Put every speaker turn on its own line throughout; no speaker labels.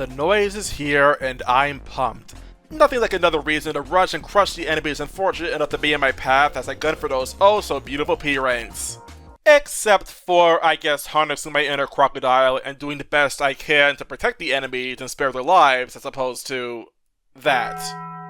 The noise is here and I'm pumped. Nothing like another reason to rush and crush the enemies unfortunate enough to be in my path as I gun for those oh so beautiful P ranks. Except for, I guess, harnessing my inner crocodile and doing the best I can to protect the enemies and spare their lives as opposed to that.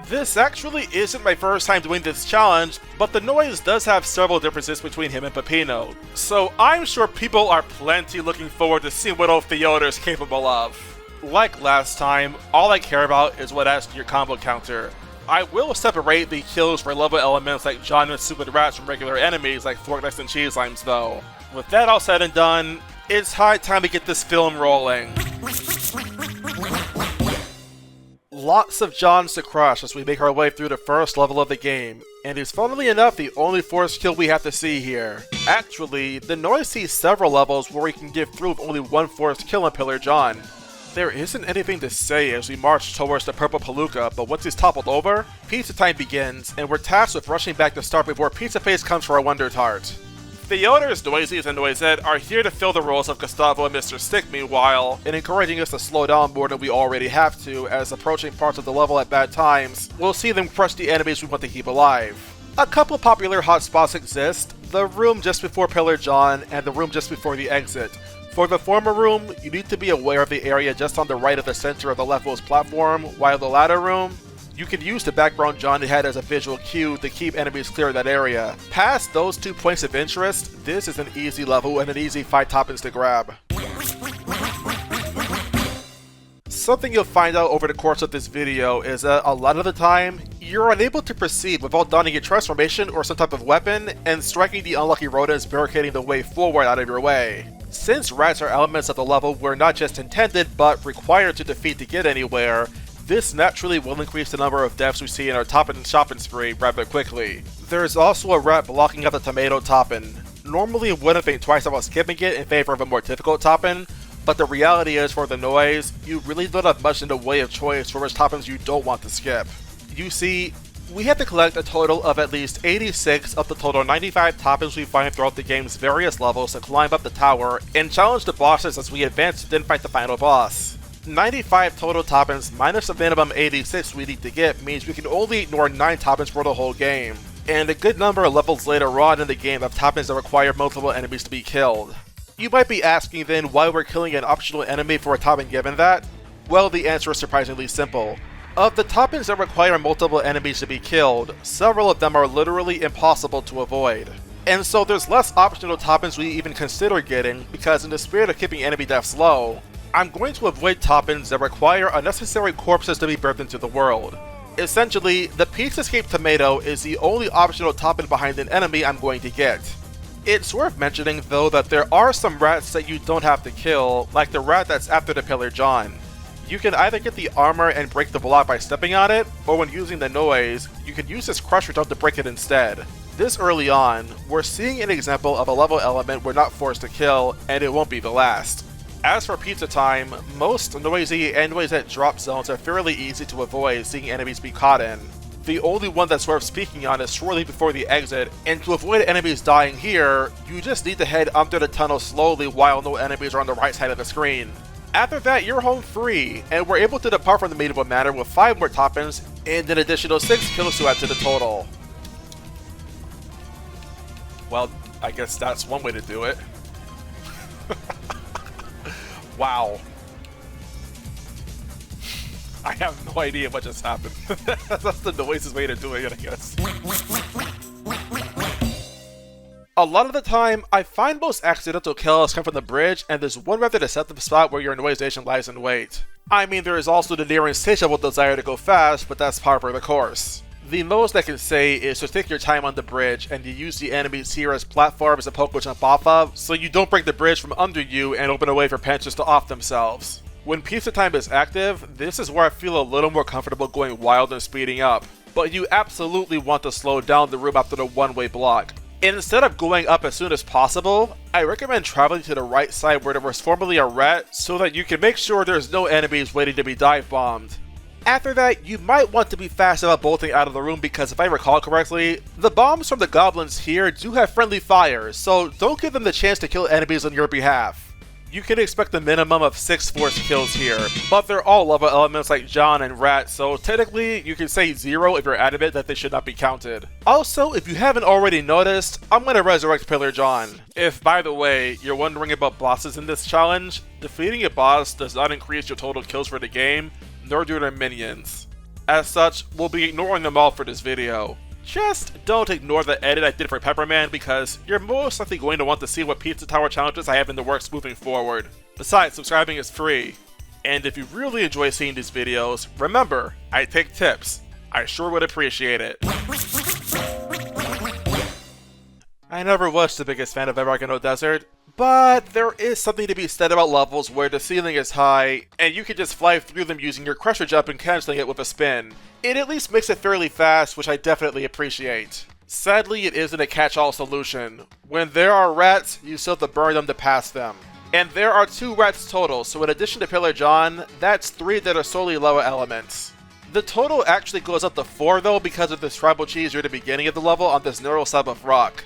This actually isn't my first time doing this challenge, but the noise does have several differences between him and Peppino, so I'm sure people are plenty looking forward to seeing what old Theoder's capable of. Like last time, all I care about is what adds to your combo counter. I will separate the kills for level elements like John and Stupid Rats from regular enemies like Forknuts and Cheese Limes though. With that all said and done, it's high time to get this film rolling. Lots of Johns to crush as we make our way through the first level of the game, and it's funnily enough the only forced kill we have to see here. Actually, the noise sees several levels where we can get through with only one forced kill on Pillar John. There isn't anything to say as we march towards the Purple Palooka, but once he's toppled over, pizza time begins, and we're tasked with rushing back to start before Pizza Face comes for our Wonder Tart. Theoder's Noisies and Noisette are here to fill the roles of Gustavo and Mr. Stick meanwhile, and encouraging us to slow down more than we already have to, as approaching parts of the level at bad times, we'll see them crush the enemies we want to keep alive. A couple popular hotspots exist, the room just before Pillar John and the room just before the exit. For the former room, you need to be aware of the area just on the right of the center of the leftmost platform, while the latter room, you can use the background John had as a visual cue to keep enemies clear of that area. Past those 2 points of interest, this is an easy level and an easy 5 toppings to grab. Something you'll find out over the course of this video is that a lot of the time, you're unable to proceed without donning a transformation or some type of weapon and striking the unlucky rodents barricading the way forward out of your way. Since rats are elements of the level we're not just intended but required to defeat to get anywhere, this naturally will increase the number of deaths we see in our toppin' shopping spree rather quickly. There's also a rat blocking out the tomato toppin'. Normally I wouldn't think twice about skipping it in favor of a more difficult toppin', but the reality is for the noise, you really don't have much in the way of choice for which toppins you don't want to skip. You see, we have to collect a total of at least 86 of the total 95 toppins we find throughout the game's various levels to climb up the tower and challenge the bosses as we advance to then fight the final boss. 95 total toppins minus the minimum 86 we need to get means we can only ignore 9 toppins for the whole game, and a good number of levels later on in the game have toppins that require multiple enemies to be killed. You might be asking then why we're killing an optional enemy for a toppin given that? Well, the answer is surprisingly simple. Of the toppins that require multiple enemies to be killed, several of them are literally impossible to avoid. And so there's less optional toppins we even consider getting because in the spirit of keeping enemy deaths low, I'm going to avoid toppins that require unnecessary corpses to be birthed into the world. Essentially, the Pizza Escape Tomato is the only optional toppin behind an enemy I'm going to get. It's worth mentioning though that there are some rats that you don't have to kill, like the rat that's after the Pillar John. You can either get the armor and break the block by stepping on it, or when using the noise, you can use this crusher jump to break it instead. This early on, we're seeing an example of a level element we're not forced to kill, and it won't be the last. As for pizza time, most noisy and noisette drop zones are fairly easy to avoid seeing enemies be caught in. The only one that's worth speaking on is shortly before the exit, and to avoid enemies dying here, you just need to head under the tunnel slowly while no enemies are on the right side of the screen. After that, you're home free, and we're able to depart from the Medieval Manor with 5 more toppins and an additional 6 kills to add to the total. Well, I guess that's one way to do it. Wow. I have no idea what just happened. That's the noisiest way to do it, I guess. A lot of the time, I find most accidental kills come from the bridge, and there's one rather deceptive spot where your noise station lies in wait. I mean, there is also the near insatiable desire to go fast, but that's par for the course. The most I can say is to take your time on the bridge and to use the enemies here as platforms to poke or jump off of, so you don't break the bridge from under you and open a way for panchers to off themselves. When pizza time is active, this is where I feel a little more comfortable going wild and speeding up, but you absolutely want to slow down the room after the one-way block. Instead of going up as soon as possible, I recommend traveling to the right side where there was formerly a rat so that you can make sure there's no enemies waiting to be dive bombed. After that, you might want to be fast about bolting out of the room because if I recall correctly, the bombs from the goblins here do have friendly fire, so don't give them the chance to kill enemies on your behalf. you can expect a minimum of 6 force kills here, but they're all lava elements like John and Rat, so technically you can say 0 if you're adamant that they should not be counted. Also, if you haven't already noticed, I'm gonna resurrect Pillar John. If, by the way, you're wondering about bosses in this challenge, defeating a boss does not increase your total kills for the game, nor do their minions. As such, we'll be ignoring them all for this video. Just don't ignore the edit I did for Pepperman because you're most likely going to want to see what Pizza Tower challenges I have in the works moving forward. Besides, subscribing is free. And if you really enjoy seeing these videos, remember, I take tips. I sure would appreciate it. I never was the biggest fan of Emerald Desert, but there is something to be said about levels where the ceiling is high, and you can just fly through them using your Crusher Jump and cancelling it with a spin. It at least makes it fairly fast, which I definitely appreciate. Sadly, it isn't a catch-all solution. When there are rats, you still have to burn them to pass them. And there are 2 rats total, so in addition to Pillar John, that's 3 that are solely lower elements. The total actually goes up to 4 though because of this tribal cheese near the beginning of the level on this neural slab of rock.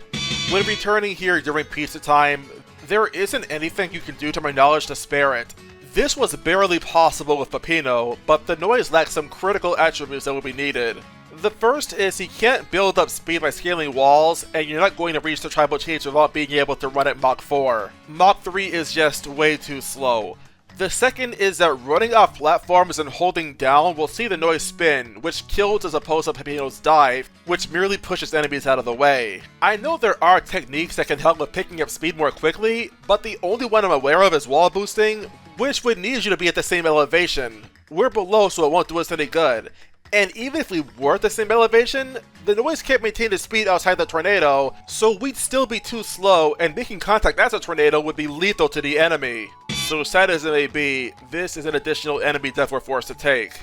When returning here during pizza time, there isn't anything you can do to my knowledge to spare it. This was barely possible with Peppino, but the noise lacks some critical attributes that will be needed. The first is he can't build up speed by scaling walls, and you're not going to reach the tribal cheese without being able to run at Mach 4. Mach 3 is just way too slow. The second is that running off platforms and holding down will see the noise spin, which kills as opposed to Peppino's dive, which merely pushes enemies out of the way. I know there are techniques that can help with picking up speed more quickly, but the only one I'm aware of is wall boosting, which would need you to be at the same elevation. We're below, so it won't do us any good. And even if we were at the same elevation, the noise can't maintain the speed outside the tornado, so we'd still be too slow, and making contact as a tornado would be lethal to the enemy. So sad as it may be, this is an additional enemy death we're forced to take.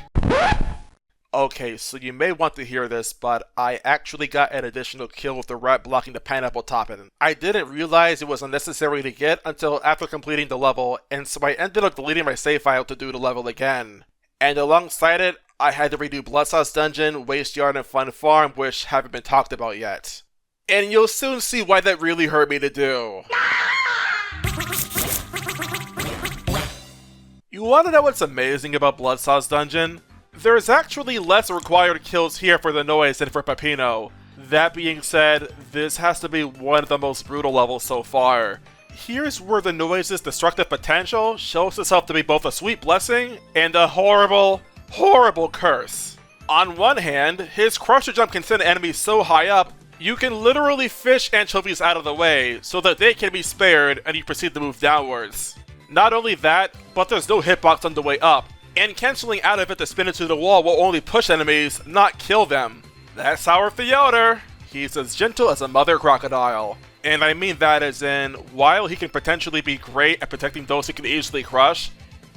Okay, so you may want to hear this, but I actually got an additional kill with the rat blocking the pineapple topping. I didn't realize it was unnecessary to get until after completing the level, and so I ended up deleting my save file to do the level again. And alongside it, I had to redo Blood Sauce Dungeon, Waste Yard, and Fun Farm, which haven't been talked about yet. And you'll soon see why that really hurt me to do. You wanna know what's amazing about Blood Sauce Dungeon? There's actually less required kills here for the noise than for Peppino. That being said, this has to be one of the most brutal levels so far. Here's where the noise's destructive potential shows itself to be both a sweet blessing and a horrible, horrible curse. On one hand, his Crusher Jump can send enemies so high up, you can literally fish anchovies out of the way so that they can be spared and you proceed to move downwards. Not only that, but there's no hitbox on the way up, and cancelling out of it to spin into the wall will only push enemies, not kill them. That's our Theodore. He's as gentle as a mother crocodile. And I mean that as in, while he can potentially be great at protecting those he can easily crush,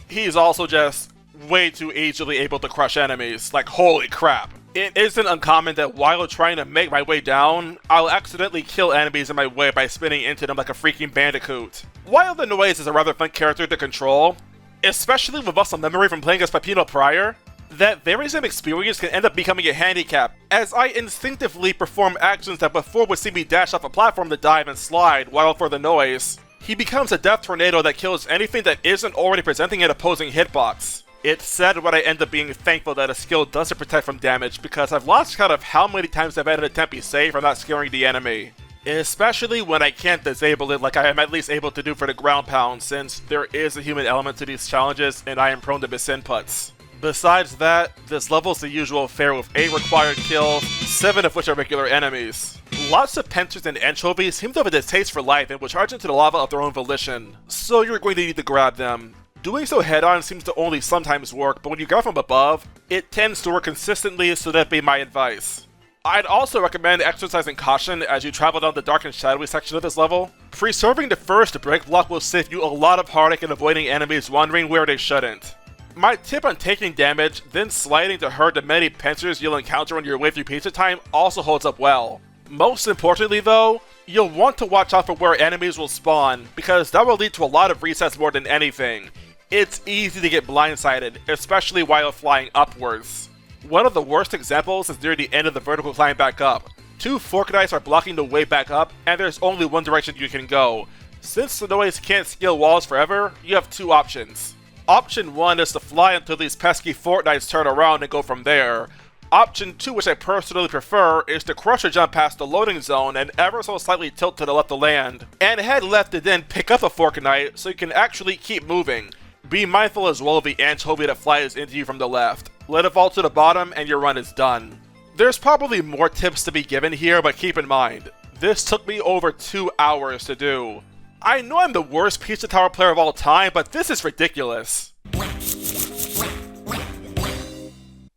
he's also just way too easily able to crush enemies, like holy crap. It isn't uncommon that while trying to make my way down, I'll accidentally kill enemies in my way by spinning into them like a freaking bandicoot. While the noise is a rather fun character to control, especially with muscle memory from playing as Peppino prior, that very same experience can end up becoming a handicap, as I instinctively perform actions that before would see me dash off a platform to dive and slide, while for the noise, he becomes a death tornado that kills anything that isn't already presenting an opposing hitbox. It's sad when I end up being thankful that a skill doesn't protect from damage, because I've lost count of how many times I've had an attempt be saved from not scaring the enemy. Especially when I can't disable it like I am at least able to do for the ground pound, since there is a human element to these challenges and I am prone to misinputs. Besides that, this level's the usual fare with 8 required kills, 7 of which are regular enemies. Lots of penters and anchovies seem to have a distaste for life and will charge into the lava of their own volition, so you're going to need to grab them. Doing so head-on seems to only sometimes work, but when you grab from above, it tends to work consistently, so that'd be my advice. I'd also recommend exercising caution as you travel down the dark and shadowy section of this level. Preserving the first break block will save you a lot of heartache in avoiding enemies wandering where they shouldn't. My tip on taking damage, then sliding to hurt the many pincers you'll encounter on your way through pizza time also holds up well. Most importantly though, you'll want to watch out for where enemies will spawn, because that will lead to a lot of resets more than anything. It's easy to get blindsided, especially while flying upwards. One of the worst examples is near the end of the vertical climb back up. 2 forked ice are blocking the way back up, and there's only one direction you can go. Since the noise can't scale walls forever, you have two options. Option 1 is to fly until these pesky Fortnites turn around and go from there. Option 2, which I personally prefer, is to crusher jump past the loading zone and ever so slightly tilt to the left to land, and head left to then pick up a Fortnite so you can actually keep moving. Be mindful as well of the anchovy that flies into you from the left. Let it fall to the bottom and your run is done. There's probably more tips to be given here, but keep in mind, this took me over 2 hours to do. I know I'm the worst Pizza Tower player of all time, but this is ridiculous.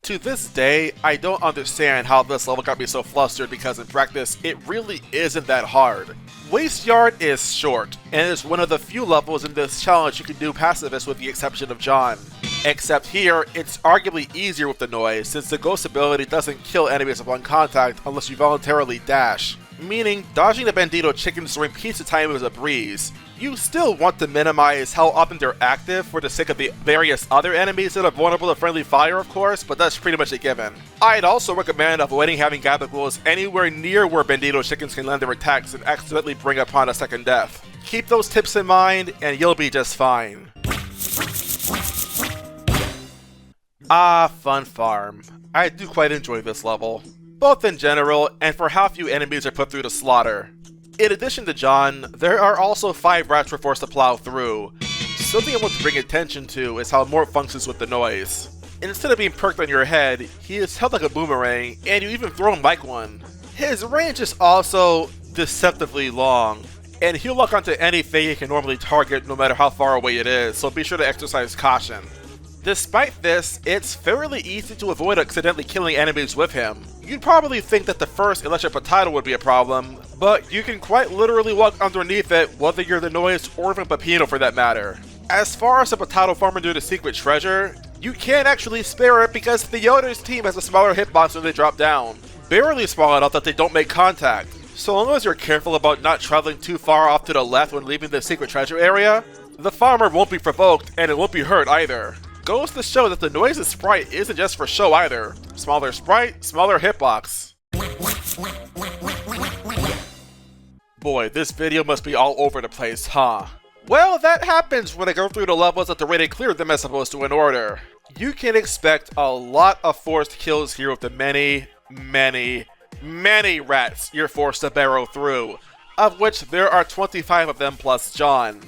To this day, I don't understand how this level got me so flustered because in practice, it really isn't that hard. Waste Yard is short, and is one of the few levels in this challenge you can do pacifist with the exception of John. Except here, it's arguably easier with the noise since the ghost ability doesn't kill enemies upon contact unless you voluntarily dash, meaning dodging the Bandito chickens during pizza time is a breeze. You still want to minimize how often they're active for the sake of the various other enemies that are vulnerable to friendly fire of course, but that's pretty much a given. I'd also recommend avoiding having Gabagols anywhere near where Bandito chickens can land their attacks and accidentally bring upon a second death. Keep those tips in mind and you'll be just fine. Ah, Fun Farm. I do quite enjoy this level, both in general and for how few enemies are put through the slaughter. In addition to John, there are also 5 rats we're forced to plow through. Something I want to bring attention to is how Mort functions with the noise. Instead of being perked on your head, he is held like a boomerang, and you even throw him like one. His range is also deceptively long, and he'll lock onto anything he can normally target no matter how far away it is, so be sure to exercise caution. Despite this, it's fairly easy to avoid accidentally killing enemies with him. You'd probably think that the first electric potato would be a problem, but you can quite literally walk underneath it whether you're the noise or even Pepino for that matter. As far as the potato farmer near the secret treasure, you can't actually spare it because the Yoder's team has a smaller hitbox when they drop down. Barely small enough that they don't make contact. So long as you're careful about not traveling too far off to the left when leaving the secret treasure area, the farmer won't be provoked and it won't be hurt either. Goes to show that the noise's sprite isn't just for show either. Smaller sprite, smaller hitbox. Boy, this video must be all over the place, huh? Well, that happens when I go through the levels at the rate I cleared them as opposed to in order. You can expect a lot of forced kills here with the many rats you're forced to barrel through, of which there are 25 of them plus John.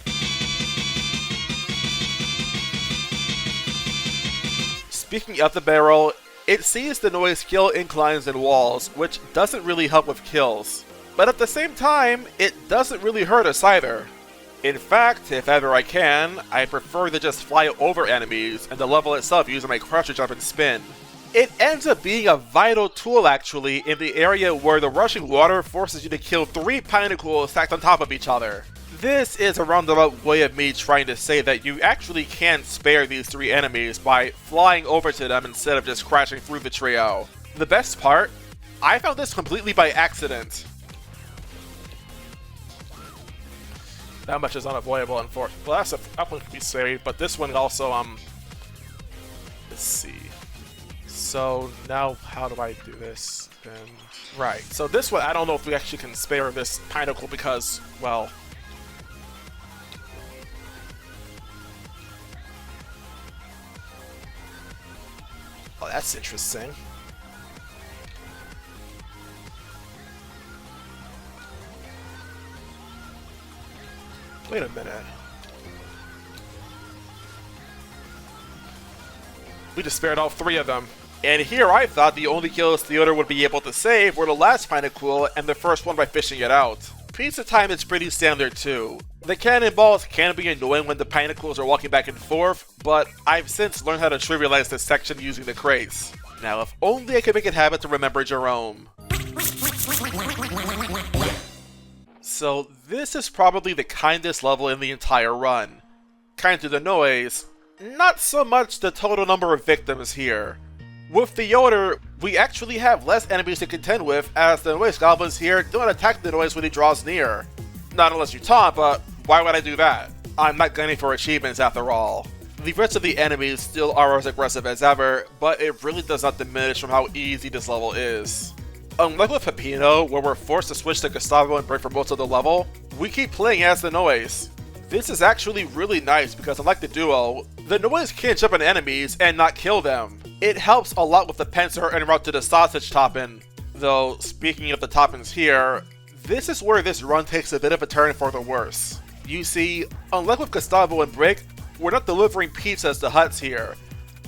Speaking of the barrel, it sees the noise kill inclines and walls, which doesn't really help with kills. But at the same time, it doesn't really hurt us either. In fact, if ever I can, I prefer to just fly over enemies and the level itself using my crusher jump and spin. It ends up being a vital tool actually in the area where the rushing water forces you to kill 3 pinnacles stacked on top of each other. This is a roundabout way of me trying to say that you actually can spare these 3 enemies by flying over to them instead of just crashing through the trio. The best part? I found this completely by accident. That much is unavoidable, unfortunately. Well, that one can be saved, but this one also, let's see. So, now, how do I do this? Then, right, so this one, I don't know if we actually can spare this pinnacle because, well... Oh, that's interesting. Wait a minute. We just spared all 3 of them. And here I thought the only kills Theodore would be able to save were the last pinnacle and the first one by fishing it out. Pizza time is pretty standard too. The cannonballs can be annoying when the pinnacles are walking back and forth, but I've since learned how to trivialize this section using the crates. Now if only I could make it a habit to remember Jerome. So this is probably the kindest level in the entire run. Kind to the noise, not so much the total number of victims here. With the Yoder, we actually have less enemies to contend with as the noise goblins here don't attack the noise when he draws near. Not unless you taunt, but why would I do that? I'm not gunning for achievements after all. The rest of the enemies still are as aggressive as ever, but it really does not diminish from how easy this level is. Unlike with Pepino, where we're forced to switch to Gustavo and Brick for most of the level, we keep playing as the Noise. This is actually really nice because unlike the duo, the Noise can't jump on enemies and not kill them. It helps a lot with the pincer en route to the sausage toppin'. Though, speaking of the toppins here, this is where this run takes a bit of a turn for the worse. You see, unlike with Gustavo and Brick, we're not delivering pizzas to huts here.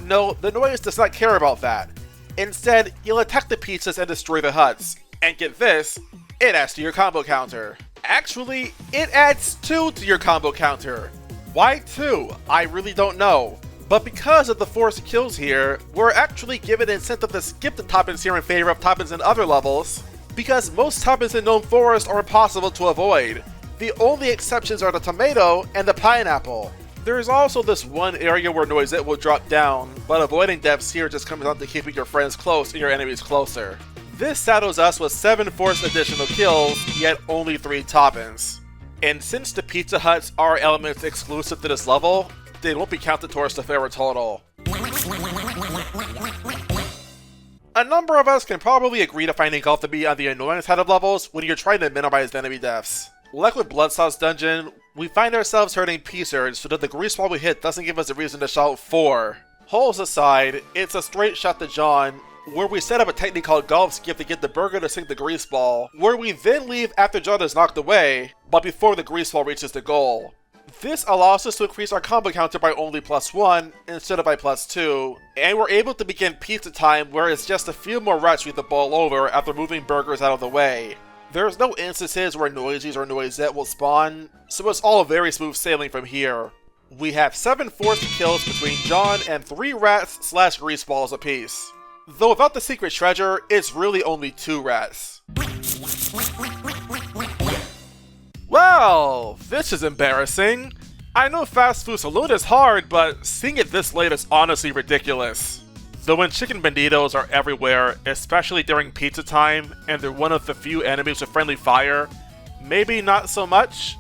No, the Noise does not care about that. Instead, you'll attack the pizzas and destroy the huts. And get this, it adds to your combo counter. Actually, it adds 2 to your combo counter. Why 2? I really don't know. But because of the forced kills here, we're actually given an incentive to skip the toppins here in favor of toppins in other levels, because most toppins in Gnome Forest are impossible to avoid. The only exceptions are the tomato and the pineapple. There is also this one area where Noisette will drop down, but avoiding deaths here just comes down to keeping your friends close and your enemies closer. This saddles us with 7 forced additional kills, yet only 3 toppins. And since the Pizza Huts are elements exclusive to this level, they won't be counted towards the fairer total. A number of us can probably agree to finding golf to be on the annoying side of levels when you're trying to minimize the enemy deaths. Like with Bloodsauce Dungeon, we find ourselves hurting P-Surge so that the grease ball we hit doesn't give us a reason to shout 4. Holes aside, it's a straight shot to John, where we set up a technique called Golf Skip to get the burger to sink the grease ball, where we then leave after John is knocked away, but before the grease ball reaches the goal. This allows us to increase our combo counter by only +1 instead of by +2, and we're able to begin pizza time where it's just a few more rats read the ball over after moving burgers out of the way. There's no instances where Noisies or Noisette will spawn, so it's all very smooth sailing from here. We have 7 forced kills between John and 3 rats / grease balls apiece. Though without the secret treasure, it's really only 2 rats. Well, this is embarrassing. I know Fast Food Saloon is hard, but seeing it this late is honestly ridiculous. Though when chicken banditos are everywhere, especially during pizza time, and they're one of the few enemies with friendly fire, maybe not so much?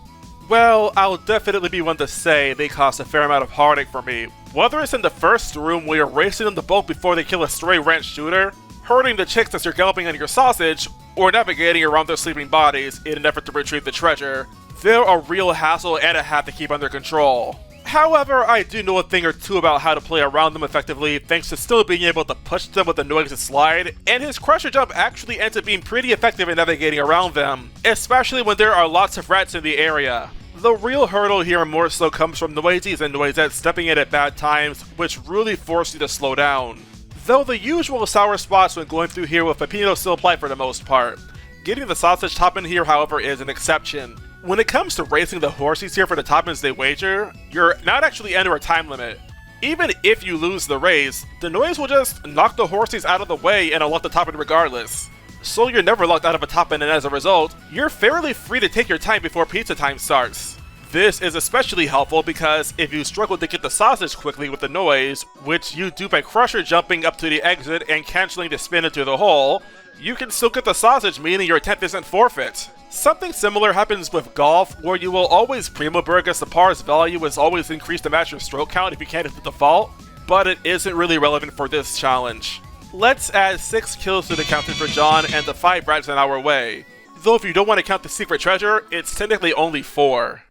Well, I'll definitely be one to say they cause a fair amount of heartache for me. Whether it's in the first room where you're racing them to bulk before they kill a stray ranch shooter, hurting the chicks as you're galloping on your sausage, or navigating around their sleeping bodies in an effort to retrieve the treasure, they're a real hassle and a hat to keep under control. However, I do know a thing or two about how to play around them effectively thanks to still being able to push them with the Noisette slide, and his Crusher Jump actually ends up being pretty effective in navigating around them, especially when there are lots of rats in the area. The real hurdle here more so comes from Noisies and Noisettes stepping in at bad times, which really force you to slow down. Though the usual sour spots when going through here with Pepino still apply for the most part. Getting the sausage toppin here, however, is an exception. When it comes to racing the horsies here for the toppins they wager, you're not actually under a time limit. Even if you lose the race, the Noise will just knock the horsies out of the way and unlock the toppin regardless. So you're never locked out of a toppin, and as a result, you're fairly free to take your time before pizza time starts. This is especially helpful because if you struggle to get the sausage quickly with the Noise, which you do by Crusher jumping up to the exit and cancelling the spin into the hole, you can still get the sausage, meaning your attempt isn't forfeit. Something similar happens with golf, where you will always Primo Berg as the par's value is always increased to match your stroke count if you can't hit the default, but it isn't really relevant for this challenge. Let's add 6 kills to the counter for John and the 5 rats in our way. Though if you don't want to count the secret treasure, it's technically only 4.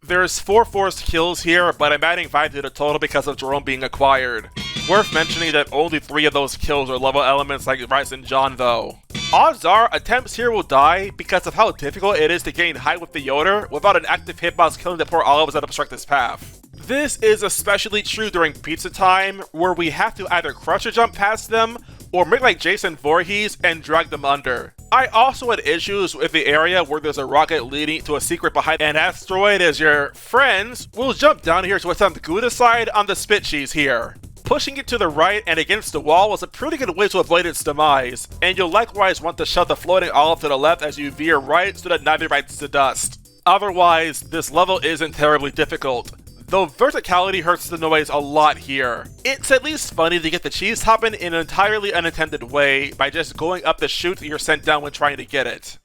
There's 4 forced kills here, but I'm adding 5 to the total because of Jerome being acquired. Worth mentioning that only 3 of those kills are level elements like Rice and John though. Odds are, attempts here will die because of how difficult it is to gain height with the Yoder without an active hitbox killing the poor olives that obstruct this path. This is especially true during pizza time, where we have to either Crusher Jump past them, or make like Jason Voorhees and drag them under. I also had issues with the area where there's a rocket leading to a secret behind an asteroid, as your friends will jump down here to attempt Gudicide on the spit cheese here. Pushing it to the right and against the wall was a pretty good way to avoid its demise, and you'll likewise want to shove the floating olive to the left as you veer right so that neither bites to dust. Otherwise, this level isn't terribly difficult, though verticality hurts the Noise a lot here. It's at least funny to get the cheese toppin in an entirely unintended way by just going up the chute that you're sent down when trying to get it.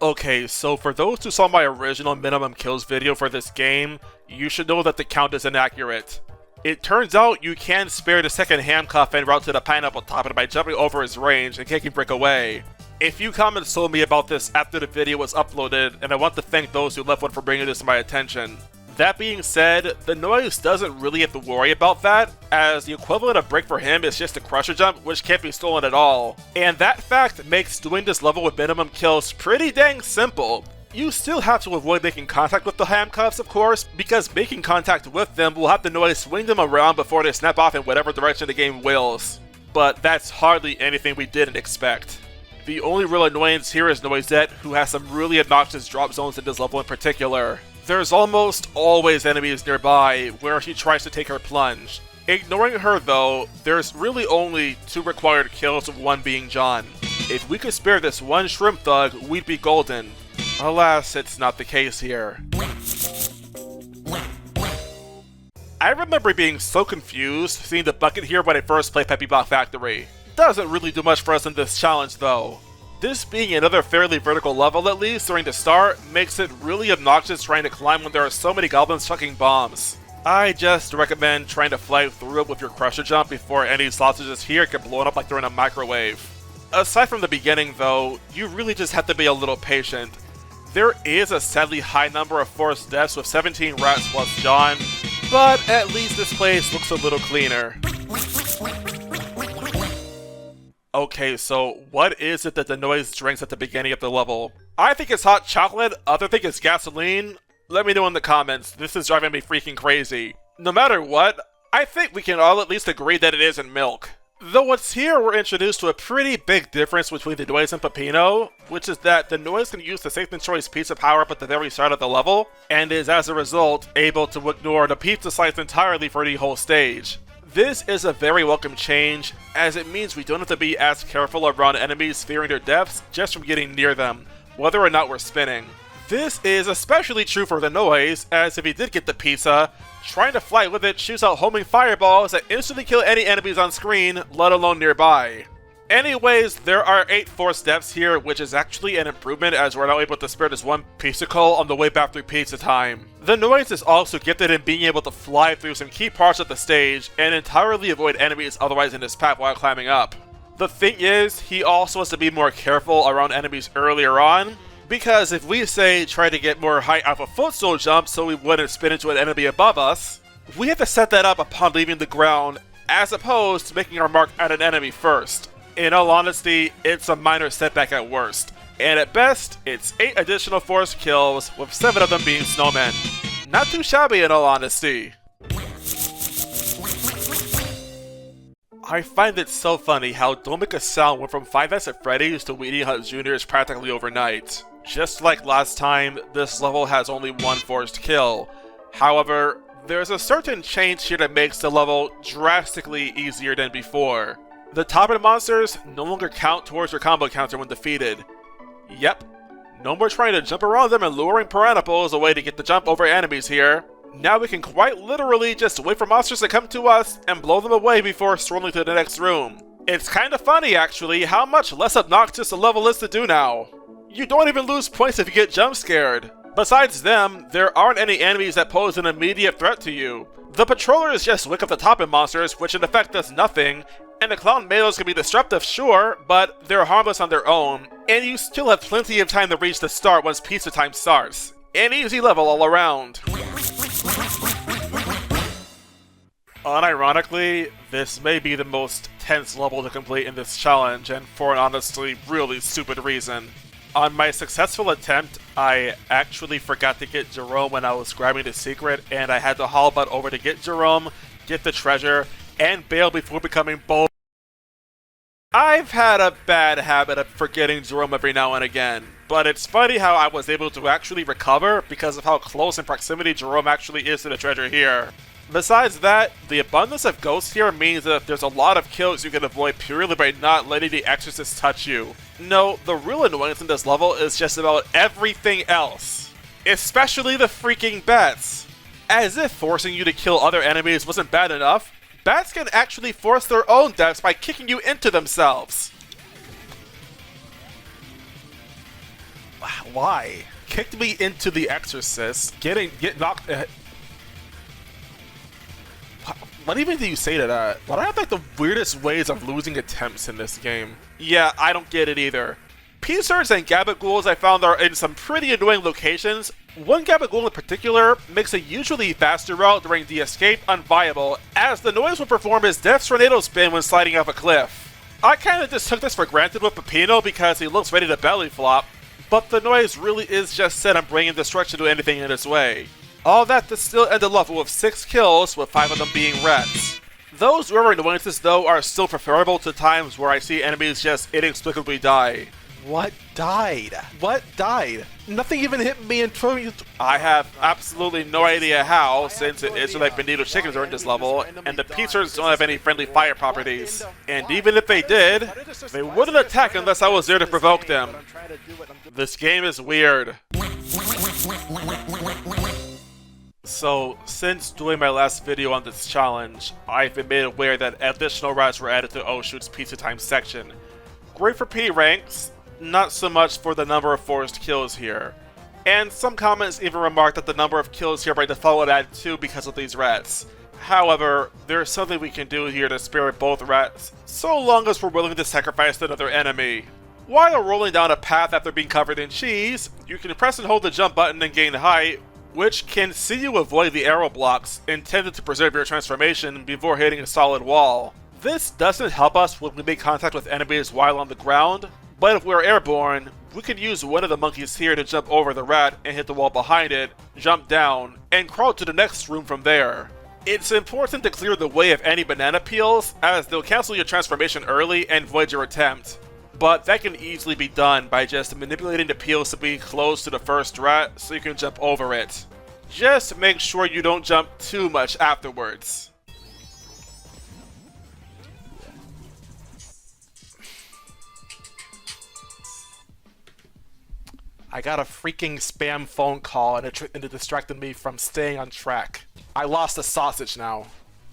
Okay, so for those who saw my original minimum kills video for this game, you should know that the count is inaccurate. It turns out you can spare the second handcuff en route to the pineapple top by jumping over his range and kicking Brick away. A few comments told me about this after the video was uploaded, and I want to thank those who left one for bringing this to my attention. That being said, the Noise doesn't really have to worry about that, as the equivalent of Brick for him is just a crusher jump, which can't be stolen at all. And that fact makes doing this level with minimum kills pretty dang simple. You still have to avoid making contact with the handcuffs, of course, because making contact with them will have the Noise swing them around before they snap off in whatever direction the game wills. But that's hardly anything we didn't expect. The only real annoyance here is Noisette, who has some really obnoxious drop zones in this level in particular. There's almost always enemies nearby where she tries to take her plunge. Ignoring her though, there's really only 2 required kills, with one being John. If we could spare this one shrimp thug, we'd be golden. Alas, it's not the case here. I remember being so confused seeing the bucket here when I first played Peppy Block Factory. Doesn't really do much for us in this challenge though. This being another fairly vertical level at least during the start makes it really obnoxious trying to climb when there are so many goblins chucking bombs. I just recommend trying to fly through it with your crusher jump before any sausages here get blown up like they're in a microwave. Aside from the beginning though, you really just have to be a little patient. There is a sadly high number of forced deaths with 17 rats plus John, but at least this place looks a little cleaner. Okay, so what is it that the Noise drinks at the beginning of the level? I think it's hot chocolate, others think it's gasoline. Let me know in the comments, this is driving me freaking crazy. No matter what, I think we can all at least agree that it isn't milk. Though what's here, we're introduced to a pretty big difference between the Noise and Peppino, which is that the Noise can use the Safe and Choice pizza power-up at the very start of the level, and is as a result able to ignore the pizza slice entirely for the whole stage. This is a very welcome change, as it means we don't have to be as careful around enemies fearing their deaths just from getting near them, whether or not we're spinning. This is especially true for the Noise, as if he did get the pizza, trying to fly with it shoots out homing fireballs that instantly kill any enemies on screen, let alone nearby. Anyways, there are 8 forced deaths here, which is actually an improvement as we're now able to spare this one pizzicle on the way back through pizza time. The Noise is also gifted in being able to fly through some key parts of the stage and entirely avoid enemies otherwise in his path while climbing up. The thing is, he also has to be more careful around enemies earlier on, because if we say try to get more height off a footstool jump so we wouldn't spin into an enemy above us, we have to set that up upon leaving the ground, as opposed to making our mark at an enemy first. In all honesty, it's a minor setback at worst, and at best, it's 8 additional forced kills, with 7 of them being snowmen. Not too shabby in all honesty. I find it so funny how Don't Make a Sound went from Five Nights at Freddy's to Weenie Hut Jr.'s practically overnight. Just like last time, this level has only 1 forced kill. However, there's a certain change here that makes the level drastically easier than before. The top-end monsters no longer count towards your combo counter when defeated. Yep, no more trying to jump around them and luring piranha as a way to get the jump over enemies here. Now we can quite literally just wait for monsters to come to us and blow them away before strolling to the next room. It's kinda funny actually how much less obnoxious the level is to do now. You don't even lose points if you get jump scared. Besides them, there aren't any enemies that pose an immediate threat to you. The patrollers just wick up the top-end monsters, which in effect does nothing, and the clown males can be disruptive, sure, but they're harmless on their own, and you still have plenty of time to reach the start once pizza time starts. An easy level all around. Unironically, this may be the most tense level to complete in this challenge, and for an honestly really stupid reason. On my successful attempt, I actually forgot to get Jerome when I was grabbing the secret, and I had to haul butt over to get Jerome, get the treasure, and bail before becoming bold. I've had a bad habit of forgetting Jerome every now and again, but it's funny how I was able to actually recover because of how close in proximity Jerome actually is to the treasure here. Besides that, the abundance of ghosts here means that there's a lot of kills you can avoid purely by not letting the exorcist touch you. No, the real annoyance in this level is just about everything else. Especially the freaking bats. As if forcing you to kill other enemies wasn't bad enough, bats can actually force their own deaths by kicking you into themselves. Why? Kicked me into the exorcist, get knocked... What even do you say to that? Why do I have like the weirdest ways of losing attempts in this game? Yeah, I don't get it either. P-Surge and Gabagools I found are in some pretty annoying locations. One Gabagool in particular makes a usually faster route during the escape unviable, as the noise will perform his death tornado spin when sliding off a cliff. I kinda just took this for granted with Peppino because he looks ready to belly flop, but the noise really is just set on bringing destruction to anything in its way. All that to still end the level with 6 kills, with 5 of them being rats. Those rare annoyances though are still preferable to times where I see enemies just inexplicably die. What died? What died? Nothing even hit me and threw me. I have absolutely no idea how, since it's like Benito chickens are in this level, and the P-Surges don't have any friendly fire properties. And even if they did, they wouldn't attack unless I was there to provoke them. This game is weird. So, since doing my last video on this challenge, I've been made aware that additional rats were added to Oshoot's Pizza Time section. Great for P ranks, not so much for the number of forced kills here. And some comments even remarked that the number of kills here by default would add 2 because of these rats. However, there's something we can do here to spare both rats, so long as we're willing to sacrifice another enemy. While rolling down a path after being covered in cheese, you can press and hold the jump button and gain height, which can see you avoid the arrow blocks intended to preserve your transformation before hitting a solid wall. This doesn't help us when we make contact with enemies while on the ground, but if we're airborne, we can use one of the monkeys here to jump over the rat and hit the wall behind it, jump down, and crawl to the next room from there. It's important to clear the way of any banana peels, as they'll cancel your transformation early and void your attempt. But that can easily be done by just manipulating the peels to be close to the first rat so you can jump over it. Just make sure you don't jump too much afterwards. I got a freaking spam phone call and it distracted me from staying on track. I lost a sausage now.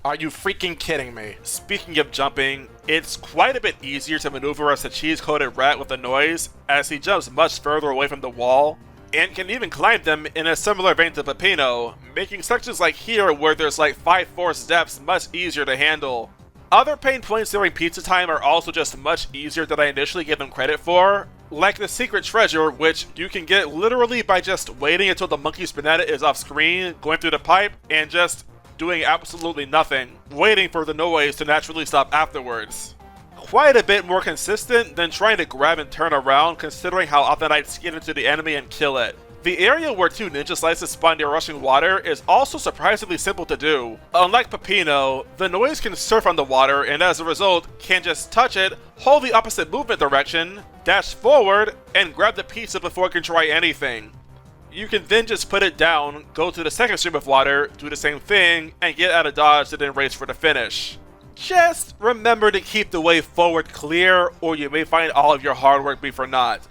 Are you freaking kidding me? Speaking of jumping, it's quite a bit easier to maneuver as a cheese-coated rat with a noise, as he jumps much further away from the wall, and can even climb them in a similar vein to Peppino, making sections like here where there's like 5 forced steps much easier to handle. Other pain points during pizza time are also just much easier than I initially gave them credit for, like the secret treasure, which you can get literally by just waiting until the monkey's banana is off screen, going through the pipe, and just doing absolutely nothing, waiting for the noise to naturally stop afterwards. Quite a bit more consistent than trying to grab and turn around, considering how often I'd skid into the enemy and kill it. The area where 2 ninja slices spawn near rushing water is also surprisingly simple to do. Unlike Peppino, the noise can surf on the water and as a result can just touch it, hold the opposite movement direction, dash forward, and grab the pizza before it can try anything. You can then just put it down, go to the second stream of water, do the same thing, and get out of dodge and then race for the finish. Just remember to keep the way forward clear, or you may find all of your hard work be for naught.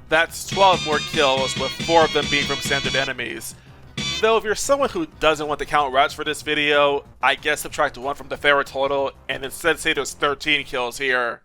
That's 12 more kills, with 4 of them being from standard enemies. Though if you're someone who doesn't want to count rats for this video, I guess subtract 1 from the fair total, and instead say there's 13 kills here.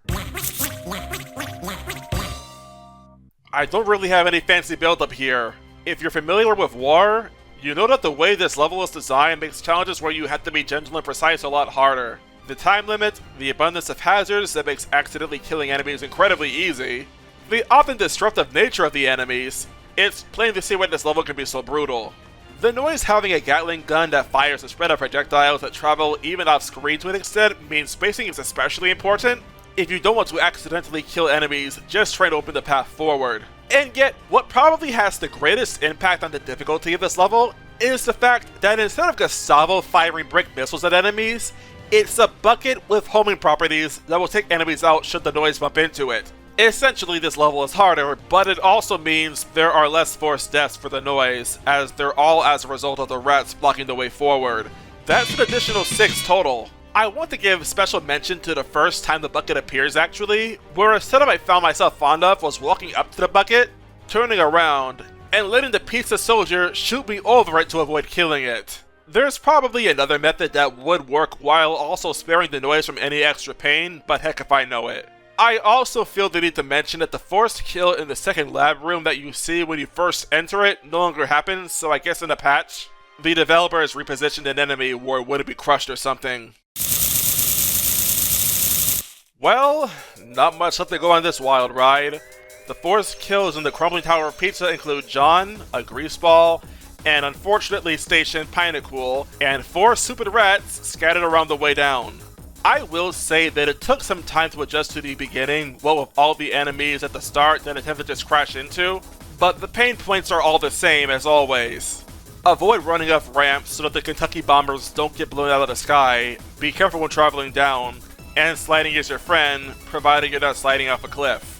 I don't really have any fancy build-up here. If you're familiar with War, you know that the way this level is designed makes challenges where you have to be gentle and precise a lot harder. The time limit, the abundance of hazards that makes accidentally killing enemies incredibly easy, the often disruptive nature of the enemies, it's plain to see why this level can be so brutal. The noise having a Gatling gun that fires a spread of projectiles that travel even off screen to an extent means spacing is especially important if you don't want to accidentally kill enemies just trying to open the path forward. And yet, what probably has the greatest impact on the difficulty of this level is the fact that instead of Gustavo firing brick missiles at enemies, it's a bucket with homing properties that will take enemies out should the noise bump into it. Essentially, this level is harder, but it also means there are less forced deaths for the noise, as they're all as a result of the rats blocking the way forward. That's an additional 6 total. I want to give special mention to the first time the bucket appears actually, where a setup I found myself fond of was walking up to the bucket, turning around, and letting the pizza soldier shoot me over it to avoid killing it. There's probably another method that would work while also sparing the noise from any extra pain, but heck if I know it. I also feel the need to mention that the forced kill in the second lab room that you see when you first enter it no longer happens, so I guess in a patch, the developers repositioned an enemy where it wouldn't be crushed or something. Well, not much left to go on this wild ride. The forced kills in the Crumbling Tower of Pizza include John, a greaseball, and unfortunately stationed Pinnacle, and 4 stupid rats scattered around the way down. I will say that it took some time to adjust to the beginning, what with all the enemies at the start that attempted to just crash into, but the pain points are all the same as always. Avoid running up ramps so that the Kentucky bombers don't get blown out of the sky, be careful when traveling down, and sliding is your friend, provided you're not sliding off a cliff.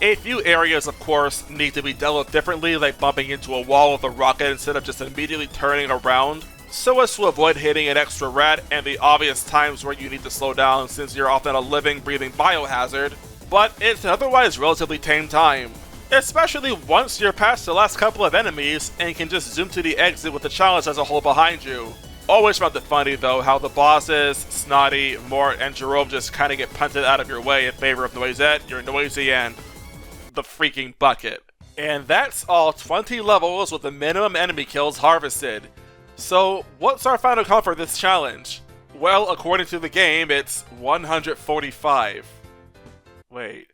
A few areas, of course, need to be dealt with differently, like bumping into a wall with a rocket instead of just immediately turning around, so as to avoid hitting an extra rat and the obvious times where you need to slow down since you're often a living, breathing biohazard, but it's an otherwise relatively tame time. Especially once you're past the last couple of enemies and can just zoom to the exit with the challenge as a whole behind you. Always found it funny though how the bosses, Snotty, Mort, and Jerome just kinda get punted out of your way in favor of Noisette, your noisy and the freaking bucket. And that's all 20 levels with the minimum enemy kills harvested. So what's our final count for this challenge? Well, according to the game, it's 145. Wait,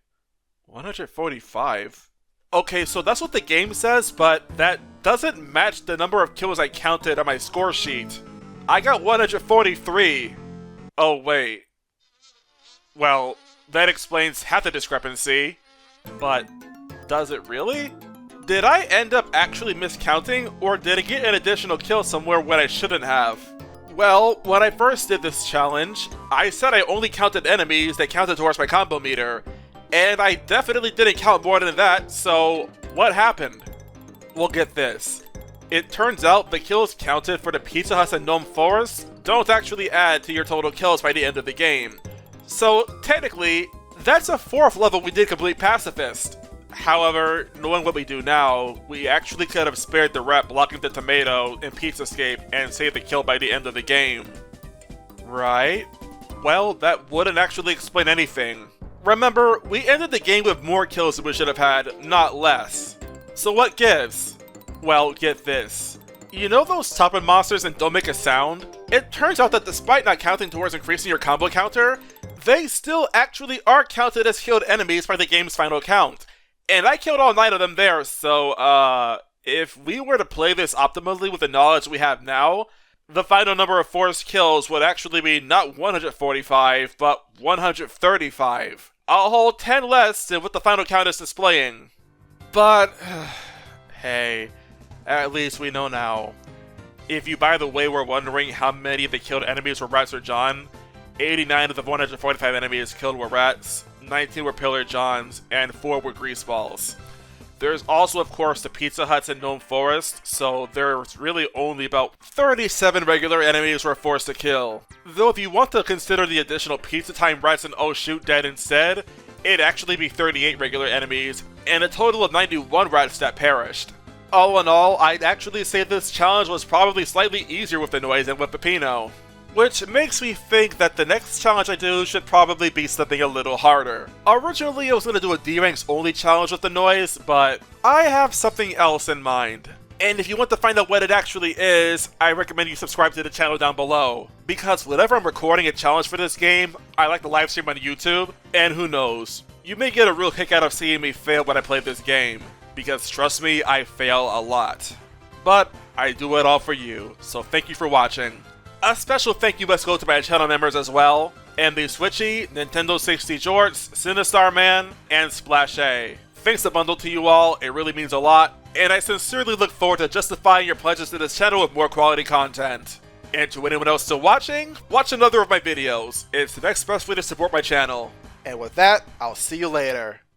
145? Okay, so that's what the game says, but that doesn't match the number of kills I counted on my score sheet. I got 143. Oh wait. Well, that explains half the discrepancy. But does it really? Did I end up actually miscounting, or did I get an additional kill somewhere when I shouldn't have? Well, when I first did this challenge, I said I only counted enemies that counted towards my combo meter, and I definitely didn't count more than that, so what happened? Well, get this. It turns out the kills counted for the Pizza Hut and Gnome Forest don't actually add to your total kills by the end of the game. So, technically, that's a 4th level we did complete Pacifist. However, knowing what we do now, we actually could have spared the rat blocking the tomato in Pizzascape and saved the kill by the end of the game. Right? Well, that wouldn't actually explain anything. Remember, we ended the game with more kills than we should have had, not less. So what gives? Well, get this. You know those top-end monsters and don't make a sound? It turns out that despite not counting towards increasing your combo counter, they still actually are counted as killed enemies by the game's final count. And I killed all 9 of them there, so, if we were to play this optimally with the knowledge we have now, the final number of forced kills would actually be not 145, but 135. A whole 10 less than what the final count is displaying. But, hey, at least we know now. If you, by the way, were wondering how many of the killed enemies were rats or John, 89 of the 145 enemies killed were rats, 19 were Pillar Johns, and 4 were greaseballs. There's also, of course, the Pizza Huts in Gnome Forest, so there's really only about 37 regular enemies we're forced to kill. Though if you want to consider the additional Pizza Time rats and Oh Shoot dead instead, it'd actually be 38 regular enemies, and a total of 91 rats that perished. All in all, I'd actually say this challenge was probably slightly easier with the noise than with Peppino. Which makes me think that the next challenge I do should probably be something a little harder. Originally I was going to do a D-Ranks only challenge with the noise, but I have something else in mind. And if you want to find out what it actually is, I recommend you subscribe to the channel down below. Because whenever I'm recording a challenge for this game, I like to live stream on YouTube, and who knows, you may get a real kick out of seeing me fail when I play this game. Because trust me, I fail a lot. But I do it all for you, so thank you for watching. A special thank you must go to my channel members as well, and the Switchy, Nintendo 60Jorts, SiniStarMan, and Splash A. Thanks a bundle to you all, it really means a lot, and I sincerely look forward to justifying your pledges to this channel with more quality content. And to anyone else still watching, watch another of my videos. It's the next best way to support my channel. And with that, I'll see you later.